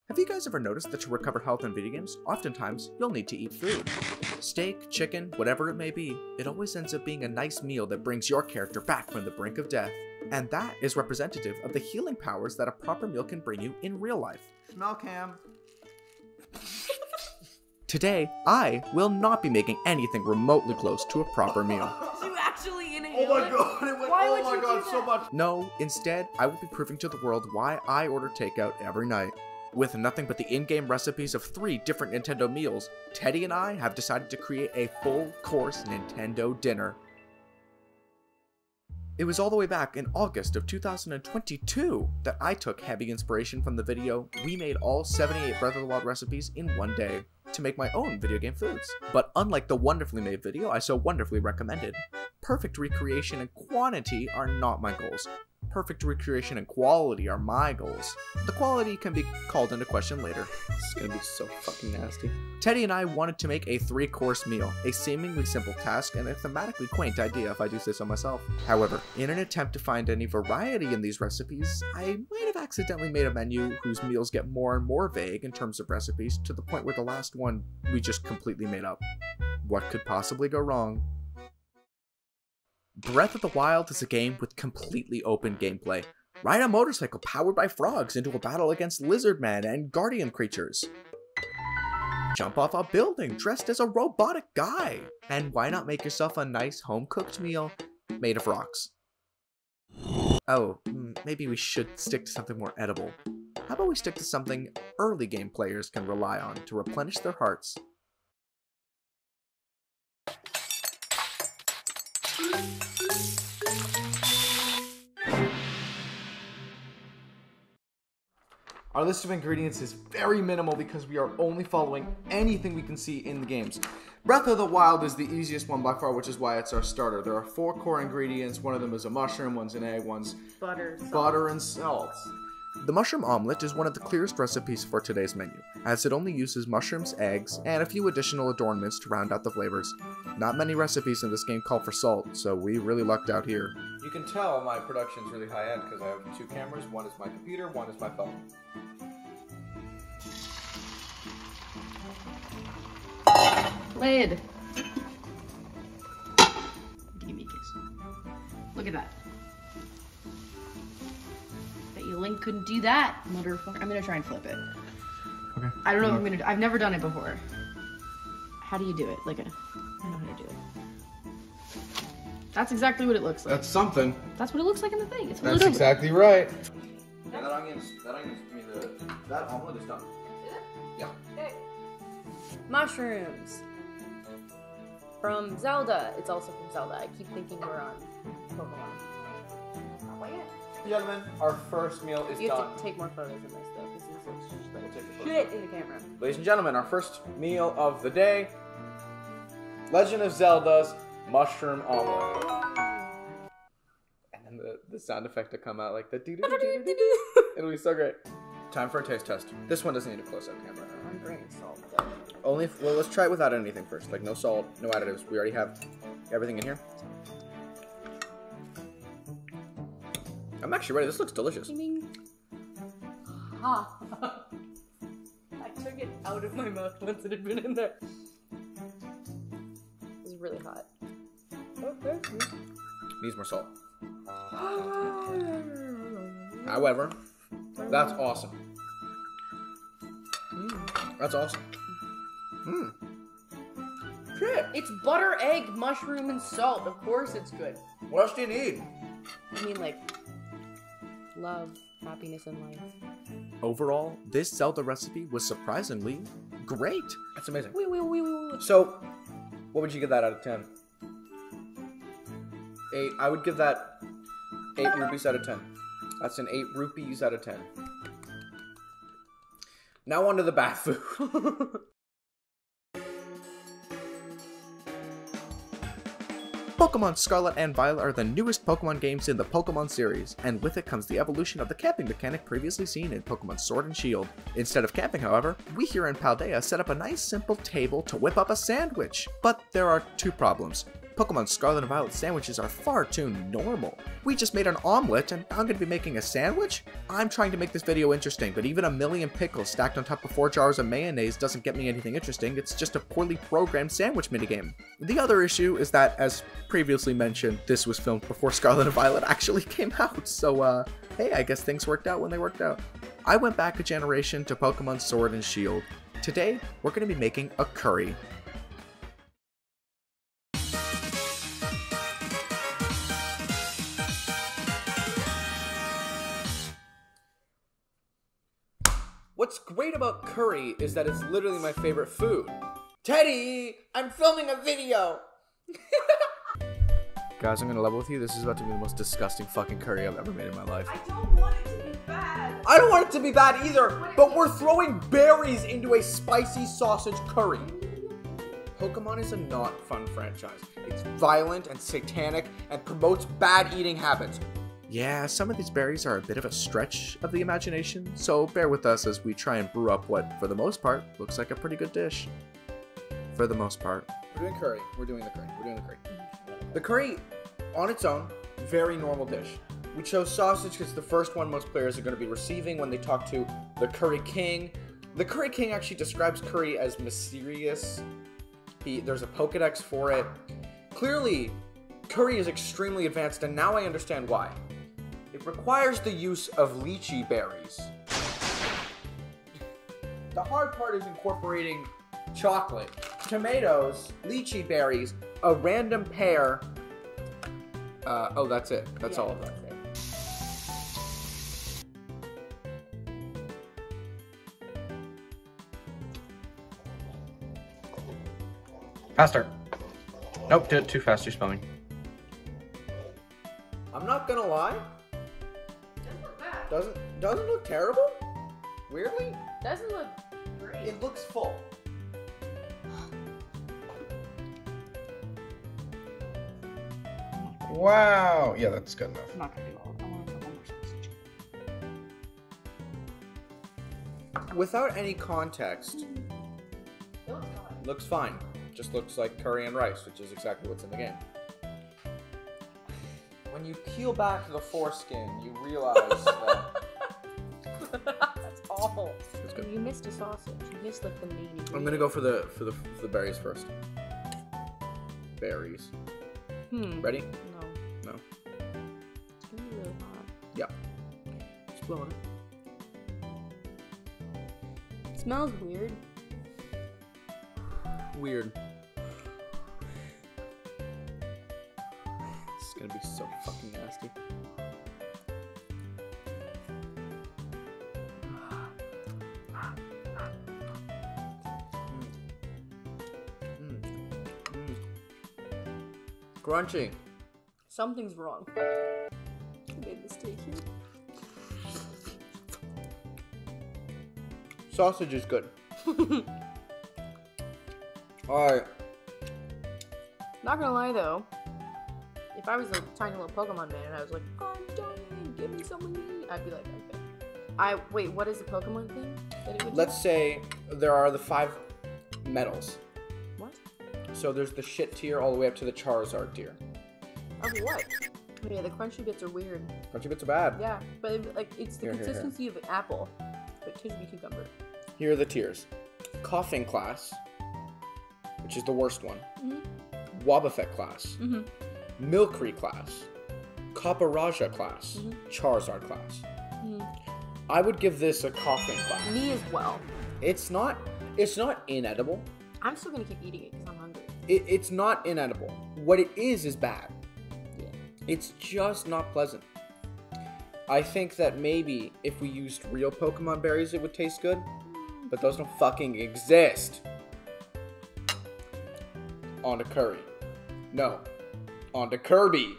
Have you guys ever noticed that to recover health in video games, oftentimes you'll need to eat food? Steak, chicken, whatever it may be, it always ends up being a nice meal that brings your character back from the brink of death. And that is representative of the healing powers that a proper meal can bring you in real life. Smell cam. Today, I will not be making anything remotely close to a proper meal. Did you actually inhale Oh my god, it went, Why oh would my you god, do so that? much. No, instead, I will be proving to the world why I order takeout every night. With nothing but the in-game recipes of 3 different Nintendo meals, Teddy and I have decided to create a full-course Nintendo dinner. It was all the way back in August of 2022 that I took heavy inspiration from the video "We made all 78 Breath of the Wild recipes in one day" to make my own video game foods. But unlike the wonderfully made video I so wonderfully recommended, perfect recreation and quantity are not my goals. Perfect recreation and quality are my goals. The quality can be called into question later. This is gonna be so fucking nasty. Teddy and I wanted to make a 3-course meal, a seemingly simple task and a thematically quaint idea if I do say so myself. However, in an attempt to find any variety in these recipes, I might have accidentally made a menu whose meals get more and more vague in terms of recipes to the point where the last one we just completely made up. What could possibly go wrong? Breath of the Wild is a game with completely open gameplay. Ride a motorcycle powered by frogs into a battle against lizard men and guardian creatures. Jump off a building dressed as a robotic guy. And why not make yourself a nice home-cooked meal made of rocks? Oh, maybe we should stick to something more edible. How about we stick to something early game players can rely on to replenish their hearts? Our list of ingredients is very minimal because we are only following anything we can see in the games. Breath of the Wild is the easiest one by far, which is why it's our starter. There are 4 core ingredients. One of them is a mushroom, one's an egg, one's butter and salt. The mushroom omelet is one of the clearest recipes for today's menu, as it only uses mushrooms, eggs, and a few additional adornments to round out the flavors. Not many recipes in this game call for salt, so we really lucked out here. You can tell my production's really high end because I have 2 cameras. One is my computer, one is my phone. Lid. Give me a kiss. Look at that. Bet you Link couldn't do that, motherfucker. I'm gonna try and flip it. Okay. I don't know what I'm gonna do. I've never done it before. How do you do it? I know how to do it. That's exactly what it looks like. That's something. That's what it looks like in the thing. It's That's exactly right. That omelet is done. Is it? Yeah. Okay. Mushrooms. From Zelda. It's also from Zelda. I keep thinking we're on Pokemon. Not quite yet. Gentlemen, our first meal is You done. have to take more photos of this though, because this looks just We'll take a like photo. shit in the camera. Ladies and gentlemen, our first meal of the day. Legend of Zelda's mushroom omelet. And then the sound effect to come out like the doo-doo-doo-doo-doo. It'll be so great. Time for a taste test. This one doesn't need a close-up camera. I'm bringing salt though. Well, let's try it without anything first. Like no salt, no additives. We already have everything in here. I'm actually ready. This looks delicious. Ha. I took it out of my mouth once it had been in there. It was really hot. Okay. Needs more salt. However, that's awesome. That's awesome. Shit! It's butter, egg, mushroom, and salt. Of course it's good. What else do you need? I mean, like, love, happiness in life. Overall, this Zelda recipe was surprisingly great. That's amazing. Wee. So, what would you give that out of 10? 8. I would give that 8 rupees out of 10. That's an 8 rupees out of 10. Now on to the bad food. Pokemon Scarlet and Violet are the newest Pokemon games in the Pokemon series, and with it comes the evolution of the camping mechanic previously seen in Pokemon Sword and Shield. Instead of camping, however, we here in Paldea set up a nice simple table to whip up a sandwich. But there are 2 problems. Pokemon Scarlet and Violet sandwiches are far too normal. We just made an omelet, and I'm gonna be making a sandwich? I'm trying to make this video interesting, but even a million pickles stacked on top of 4 jars of mayonnaise doesn't get me anything interesting. It's just a poorly programmed sandwich minigame. The other issue is that, as previously mentioned, this was filmed before Scarlet and Violet actually came out, so hey, I guess things worked out when they worked out. I went back a generation to Pokemon Sword and Shield. Today, we're gonna be making a curry. What's great about curry is that it's literally my favorite food. Teddy, I'm filming a video. Guys, I'm gonna level with you. This is about to be the most disgusting fucking curry I've ever made in my life. I don't want it to be bad. I don't want it to be bad either, but we're throwing berries into a spicy sausage curry. Pokemon is a not fun franchise. It's violent and satanic and promotes bad eating habits. Yeah, some of these berries are a bit of a stretch of the imagination, so bear with us as we try and brew up what, for the most part, looks like a pretty good dish. For the most part. We're doing curry. We're doing the curry. We're doing the curry. The curry, on its own, very normal dish. We chose sausage because it's the first one most players are going to be receiving when they talk to the Curry King. The Curry King actually describes curry as mysterious. There's a Pokedex for it. Clearly, curry is extremely advanced, and now I understand why. It requires the use of lychee berries. The hard part is incorporating chocolate, tomatoes, lychee berries, a random pear. Oh, that's it. That's all of them. Faster. Nope, did it too fast. You're spelling. I'm not gonna lie. Doesn't look bad. Doesn't look terrible. Weirdly, Doesn't look great. it looks full. Wow. Yeah, that's good enough. I'm not gonna do all of it. I want to put one more sausage. Without any context, It looks fine. looks fine. Just looks like curry and rice, which is exactly what's in the game. When you peel back the foreskin, you realize that That's awful. it's good. You missed a sausage. You missed like the main ingredient. I'm gonna go for the berries first. Berries. Ready? No. No. It's gonna be really hot. Yeah. Just blowing it. It smells weird. Weird. This is gonna be so fucking nasty. Crunchy. Something's wrong. I made a mistake here. Sausage is good. Alright. Not gonna lie though, if I was a tiny little Pokemon man and I was like, I'm dying, give me something to eat, I'd be like, okay. Wait, what is the Pokemon thing that it would do? Let's say there are the 5 metals. What? So there's the shit tier all the way up to the Charizard tier. Of what? Oh, yeah, the crunchy bits are weird. Crunchy bits are bad. Yeah, but it's the Here, here. consistency of an apple, but Tisby cucumber. Here are the tiers. Coughing class, which is the worst one. Wobbuffet class. Milcery class. Copperaja class. Charizard class. I would give this a coughing class. Me as well. It's not inedible. I'm still gonna keep eating it because I'm hungry. It's not inedible. What it is bad. Yeah. It's just not pleasant. I think that maybe if we used real Pokemon berries, it would taste good. But those don't fucking exist. On to curry. No. On to Kirby.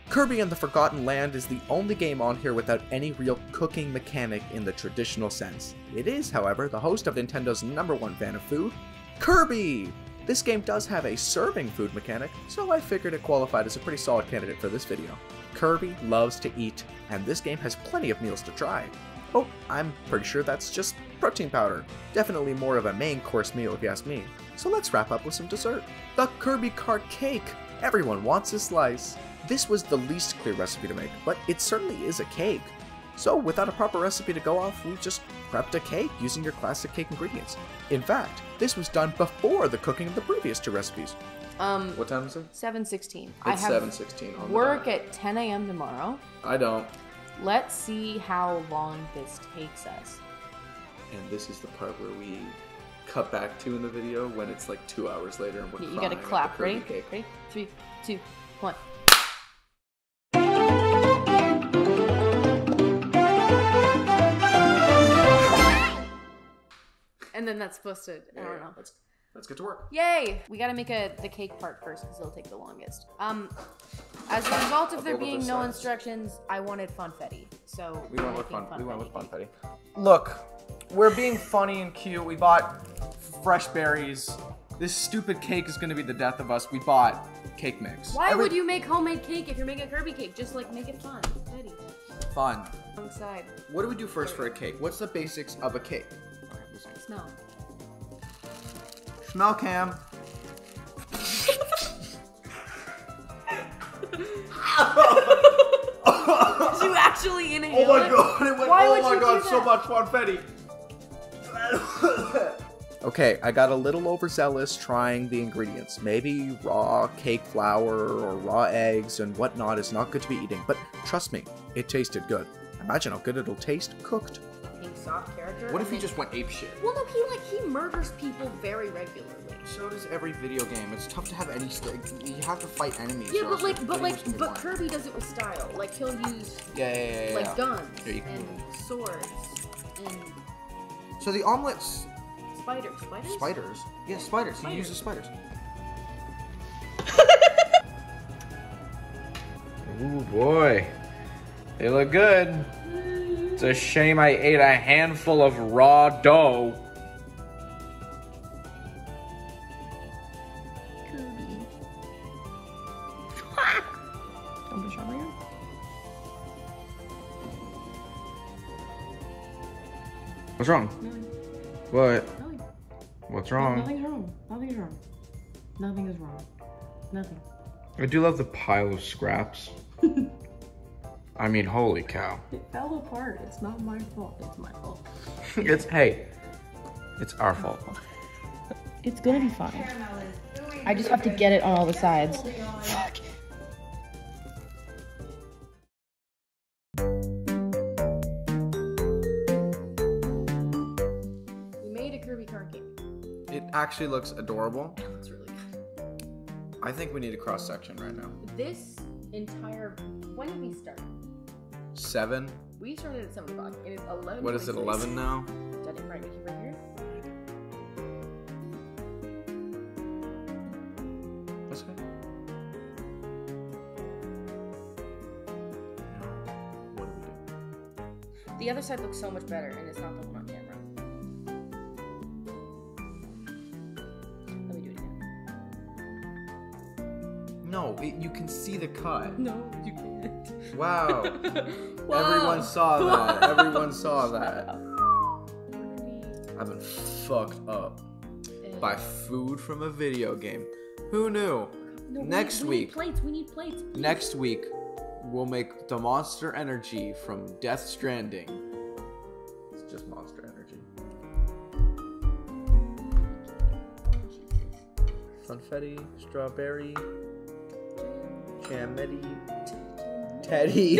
Kirby and the Forgotten Land is the only game on here without any real cooking mechanic in the traditional sense. It is, however, the host of Nintendo's #1 fan of food, Kirby! This game does have a serving food mechanic, so I figured it qualified as a pretty solid candidate for this video. Kirby loves to eat, and this game has plenty of meals to try. Oh, I'm pretty sure that's just protein powder. Definitely more of a main course meal if you ask me. So let's wrap up with some dessert. The Kirby Cart Cake! Everyone wants a slice. This was the least clear recipe to make, but it certainly is a cake. So without a proper recipe to go off, we just prepped a cake using your classic cake ingredients. In fact, this was done before the cooking of the previous 2 recipes. What time is it? 7:16. It's 7:16 on work the at 10 a.m. tomorrow. I don't. Let's see how long this takes us. And this is the part where we cut back to in the video when it's like 2 hours later and we're You crying gotta at the clap. Kirby Ready? cake. Ready? 3, 2, 1. And then that's supposed to, I don't know. Let's get to work. Yay! We gotta make the cake part first because it'll take the longest. As a result of there being no instructions, I wanted funfetti. So We went with funfetti. funfetti. Look, we're being funny and cute. We bought fresh berries. This stupid cake is gonna be the death of us. We bought cake mix. Why would you make homemade cake if you're making a Kirby cake? Just like make it fun. Funfetti. Fun. Wrong side. What do we do first for a cake? What's the basics of a cake? Smell. Smell cam. Did you actually inhale Oh my god, it went, Why oh would my you god, do so that? much funfetti. Okay, I got a little overzealous trying the ingredients. Maybe raw cake flour or raw eggs and whatnot is not good to be eating, but trust me, it tasted good. Imagine how good it'll taste cooked. Pink soft character. What if he just went ape shit? Well, no, he murders people very regularly. So does every video game. It's tough to have any you have to fight enemies. Yeah, or but else the video's gonna be boring. Kirby does it with style. Like he'll use Yeah. like guns Here, you can and move swords and So the omelets, spiders. spiders. Yeah, spiders. He uses spiders. Ooh boy, they look good. It's a shame I ate a handful of raw dough. Kirby. Don't be shy, man. What's wrong? Nothing. What? Nothing. What's wrong? Nothing's wrong. Nothing's wrong. Nothing is wrong. Nothing. I do love the pile of scraps. I mean, holy cow. It fell apart. It's not my fault. It's my fault. Hey, it's our fault. It's gonna be fine. I just have to get it on all the sides. Fuck. We made a Kirby cart cake. It actually looks adorable. It looks really good. I think we need a cross section right now. This entire... When did we start? 7. We started at 7 o'clock. It is 11. What is it? 11 now? Is that it? Right, Nikki, right here? That's good. What do we do? The other side looks so much better, and it's not the one on camera. Let me do it again. No, you can see the cut. No, you can't. Wow. Wow. Everyone saw that. Everyone saw that. up. I've been fucked up by food from a video game. Who knew? No, Next we week. need plates. We need plates. Please. Next week, we'll make the Monster Energy from Death Stranding. It's just Monster Energy. Funfetti, strawberry, jametti, Teddy.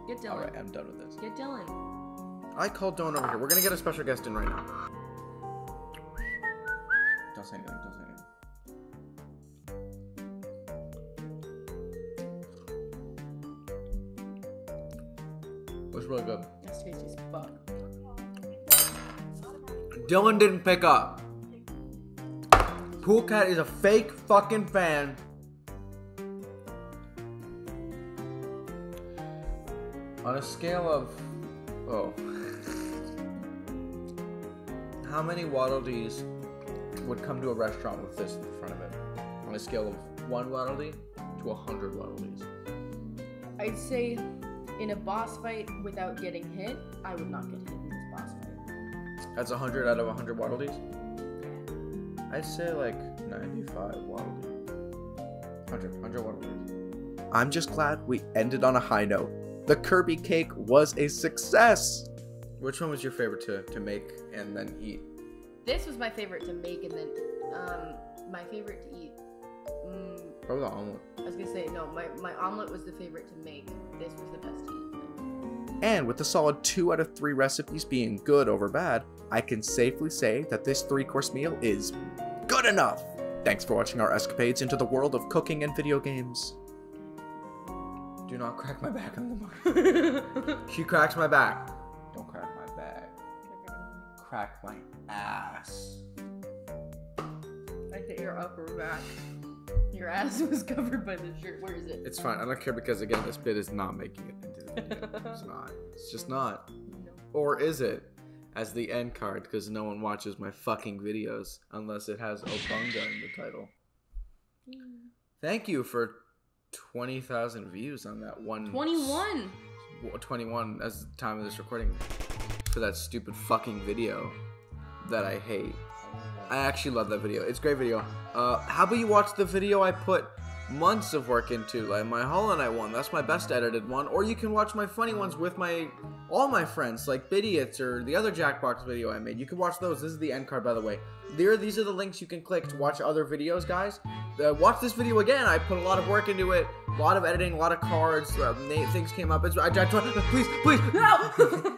Get Dylan. Alright, I'm done with this. Get Dylan. I called Dylan over here. We're gonna get a special guest in right now. Don't say anything, don't say anything. Looks really good. That's tasty as fuck. Dylan didn't pick up. Pool Cat is a fake fucking fan. On a scale of... Oh. How many Waddle Dees would come to a restaurant with this in front of it? On a scale of 1 Waddle Dee to 100 Waddle Dees. I'd say in a boss fight without getting hit, I would not get hit in this boss fight. That's 100 out of 100 Waddle Dees? I'd say like 95 Waddle Dees. 100 Waddle Dees. I'm just glad we ended on a high note. The Kirby cake was a success! Which one was your favorite to make and then eat? This was my favorite to make, and then my favorite to eat. Probably the omelet. I was gonna say, no, my omelet was the favorite to make. This was the best to eat. And with a solid 2 out of 3 recipes being good over bad, I can safely say that this 3-course meal is good enough! Thanks for watching our escapades into the world of cooking and video games. Do not crack my back on the mic. She cracks my back. Don't crack my back. Crack my ass. I hit your upper back. Your ass was covered by the shirt. Where is it? It's fine. I don't care because, again, this bit is not making it into the video. It's not. It's just not. No. Or is it? As the end card, because no one watches my fucking videos unless it has Obunga in the title. Thank you for 20,000 views on that one. 21! 21 as the time of this recording. For that stupid fucking video that I hate. I actually love that video. It's a great video. How about you watch the video I put months of work into, like my Hollow Knight one. That's my best edited one. Or you can watch my funny ones with all my friends, like Bidiots or the other Jackbox video I made. You can watch those. This is the end card, by the way. These are the links you can click to watch other videos, guys. Watch this video again. I put a lot of work into it. A lot of editing, a lot of cards. Things came up. Please, no!